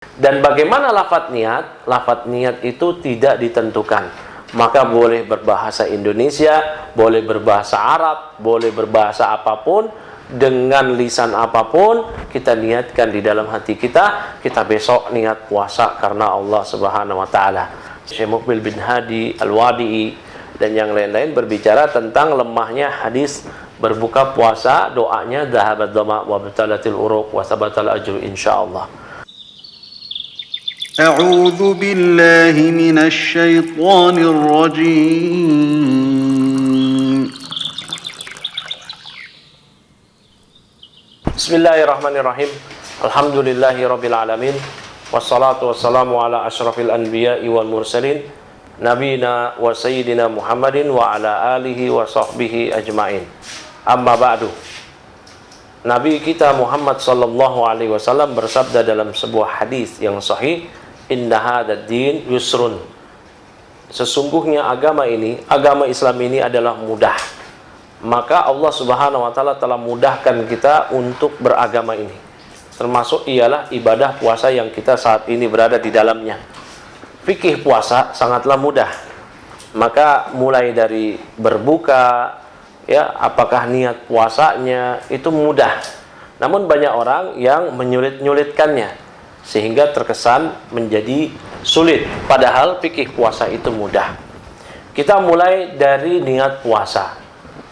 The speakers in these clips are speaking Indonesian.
Dan bagaimana lafadz niat? Lafadz niat itu tidak ditentukan. Maka boleh berbahasa Indonesia, boleh berbahasa Arab, boleh berbahasa apapun, dengan lisan apapun, kita niatkan di dalam hati kita, kita besok niat puasa karena Allah Subhanahu wa taala. Syekh Muqbil bin Hadi Al-Wadi'i dan yang lain-lain berbicara tentang lemahnya hadis berbuka puasa, doanya dhahabat dhama wa batalatil uruq wa sabatal ajru insyaallah. أعوذ بالله من الشيطان الرجيم. Bismillahirrahmanirrahim. Alhamdulillahi rabbil alamin. Wassalatu wassalamu ala asyrafil anbiya'i wal mursalin nabiyina wa sayyidina Muhammadin wa ala alihi wa sahbihi ajma'in. Amma ba'du. Nabi kita Muhammad sallallahu alaihi wasallam bersabda dalam sebuah hadis yang sahih, inna hadzal din yusrun. Sesungguhnya agama Islam ini adalah mudah. Maka Allah Subhanahu wa taala telah mudahkan kita untuk beragama ini. Termasuk ialah ibadah puasa yang kita saat ini berada di dalamnya. Fikih puasa sangatlah mudah. Maka mulai dari berbuka, ya, apakah niat puasanya itu mudah. Namun banyak orang yang menyulit-nyulitkannya sehingga terkesan menjadi sulit. Padahal fikih puasa itu mudah. Kita mulai dari niat puasa.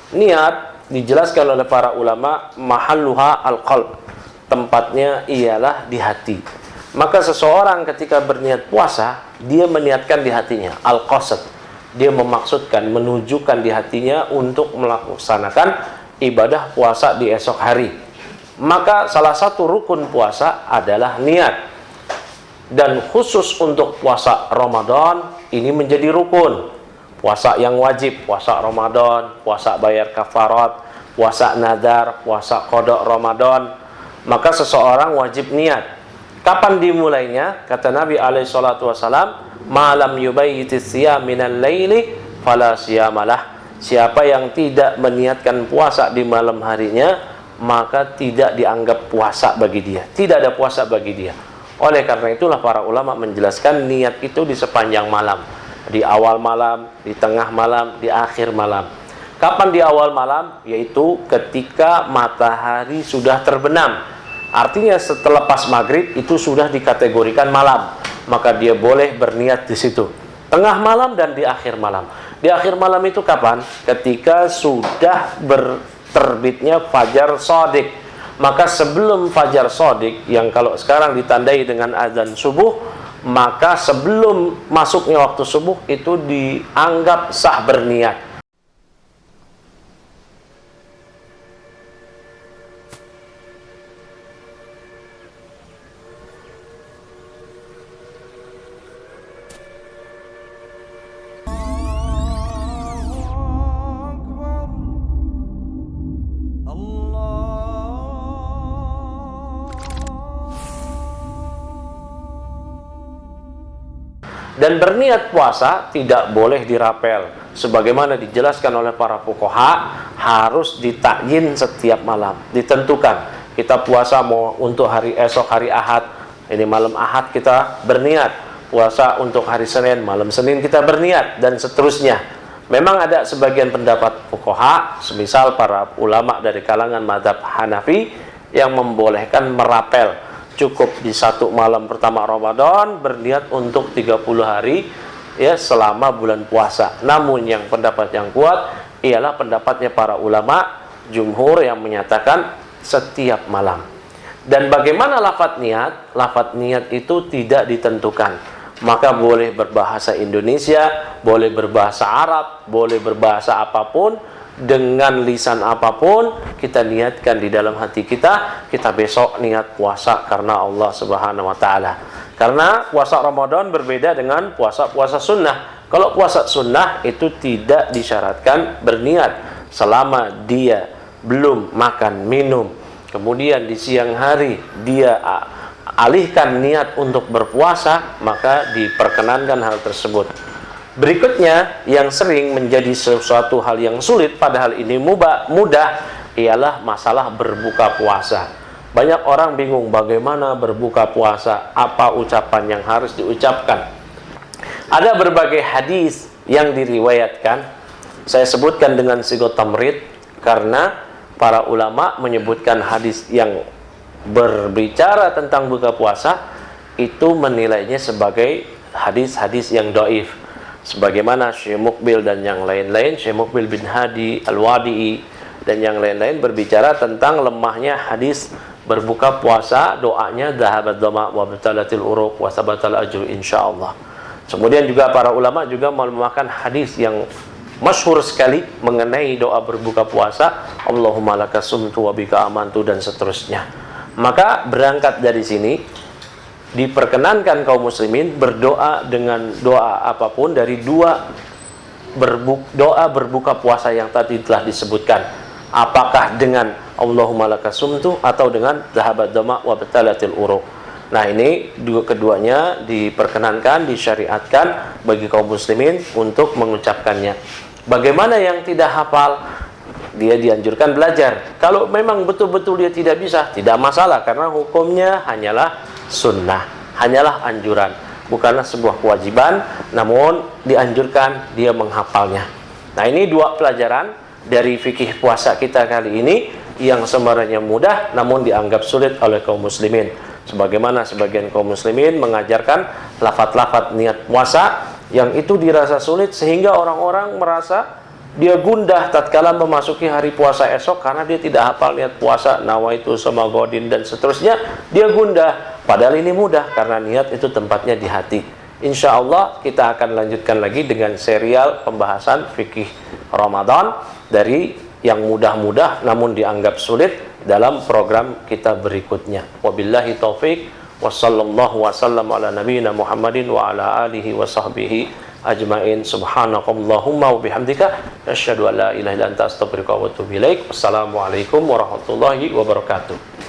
Niat dijelaskan oleh para ulama mahalluha al-qalb. Tempatnya ialah di hati. Maka seseorang ketika berniat puasa, dia meniatkan di hatinya al-qasd. Dia memaksudkan, menunjukkan di hatinya untuk melaksanakan ibadah puasa di esok hari. Maka salah satu rukun puasa adalah niat. Dan khusus untuk puasa Ramadan ini menjadi rukun. Puasa yang wajib, puasa Ramadan, puasa bayar kafarat, puasa nadar, puasa qada Ramadan. Maka seseorang wajib niat. Kapan dimulainya? Kata Nabi alaihi salatu wasalam, malam yubayyitis siyam minal laili fala siyamalah. Siapa yang tidak meniatkan puasa di malam harinya, maka tidak dianggap puasa bagi dia. Tidak ada puasa bagi dia. Oleh karena itulah para ulama menjelaskan niat itu di sepanjang malam. Di awal malam, di tengah malam, di akhir malam. Kapan di awal malam? Yaitu ketika matahari sudah terbenam. Artinya setelah pas maghrib itu sudah dikategorikan malam. Maka dia boleh berniat di situ. Tengah malam dan di akhir malam. Di akhir malam itu kapan? Ketika sudah terbitnya fajar shadiq. Maka sebelum fajar shadiq, yang kalau sekarang ditandai dengan azan subuh, maka sebelum masuknya waktu subuh itu dianggap sah berniat. Dan berniat puasa tidak boleh dirapel. Sebagaimana dijelaskan oleh para fuqaha, harus ditakyin setiap malam, ditentukan. Kita puasa mau untuk hari esok, hari Ahad, ini malam Ahad kita berniat. Puasa untuk hari Senin, malam Senin kita berniat, dan seterusnya. Memang ada sebagian pendapat fuqaha, semisal para ulama dari kalangan mazhab Hanafi, yang membolehkan merapel. Cukup di satu malam pertama Ramadan berniat untuk 30 hari, ya, selama bulan puasa. Namun yang pendapat yang kuat ialah pendapatnya para ulama jumhur yang menyatakan setiap malam. Dan bagaimana lafadz niat? Lafadz niat itu tidak ditentukan. Maka boleh berbahasa Indonesia, boleh berbahasa Arab, boleh berbahasa apapun, dengan lisan apapun, kita niatkan di dalam hati kita, kita besok niat puasa karena Allah Subhanahu wa taala. Karena puasa Ramadan berbeda dengan puasa sunnah. Kalau puasa sunnah itu tidak disyaratkan berniat selama dia belum makan minum. Kemudian di siang hari dia alihkan niat untuk berpuasa, maka diperkenankan hal tersebut. Berikutnya yang sering menjadi sesuatu hal yang sulit padahal ini mudah ialah masalah berbuka puasa. Banyak orang bingung bagaimana berbuka puasa, apa ucapan yang harus diucapkan. Ada berbagai hadis yang diriwayatkan. Saya sebutkan dengan sigot tamrid karena para ulama menyebutkan hadis yang berbicara tentang buka puasa itu menilainya sebagai hadis-hadis yang dhaif. Sebagaimana Syekh Muqbil dan yang lain-lain, Syekh Muqbil bin Hadi Al-Wadi'i dan yang lain-lain berbicara tentang lemahnya hadis berbuka puasa, doanya dhahabat dhama wa batalatil uruq wa sabatal ajru insyaallah. Kemudian juga para ulama juga melemahkan hadis yang masyhur sekali mengenai doa berbuka puasa, Allahumma laka sumtu wa bika amantu dan seterusnya. Maka berangkat dari sini diperkenankan kaum muslimin berdoa dengan doa apapun dari doa berbuka puasa yang tadi telah disebutkan, apakah dengan Allahumma laka sumtu atau dengan dhahabat dama wa batalatil uruq. Nah, ini keduanya diperkenankan, disyariatkan bagi kaum muslimin untuk mengucapkannya. Bagaimana yang tidak hafal? Dia dianjurkan belajar. Kalau memang betul-betul dia tidak bisa, tidak masalah karena hukumnya hanyalah sunnah, hanyalah anjuran, bukanlah sebuah kewajiban, namun dianjurkan dia menghafalnya. Nah, ini dua pelajaran dari fikih puasa kita kali ini yang sebenarnya mudah namun dianggap sulit oleh kaum muslimin. Sebagaimana sebagian kaum muslimin mengajarkan lafaz-lafaz niat puasa yang itu dirasa sulit sehingga orang-orang merasa dia gundah tatkala memasuki hari puasa esok karena dia tidak hafal niat puasa, nawaitu sama godin dan seterusnya, dia gundah. Padahal ini mudah karena niat itu tempatnya di hati. Insya Allah kita akan lanjutkan lagi dengan serial pembahasan fikih Ramadan dari yang mudah-mudah namun dianggap sulit dalam program kita berikutnya. Wabillahi taufik wa sallallahu wa sallam ala nabiyyina Muhammadin wa ala alihi wa sahbihi ajmain. Subhanakallahumma wa bihamdika asyhadu an la ilaha illa anta astaghfiruka wa atubu ilaik. Wassalamualaikum warahmatullahi wabarakatuh.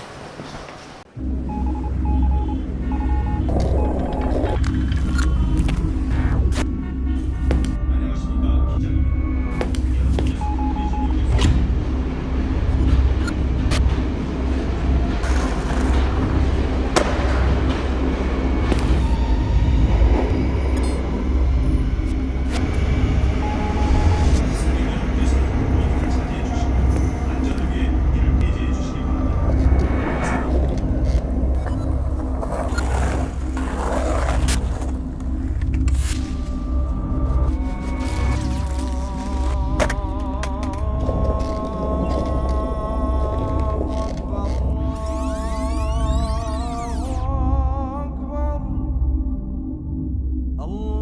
الله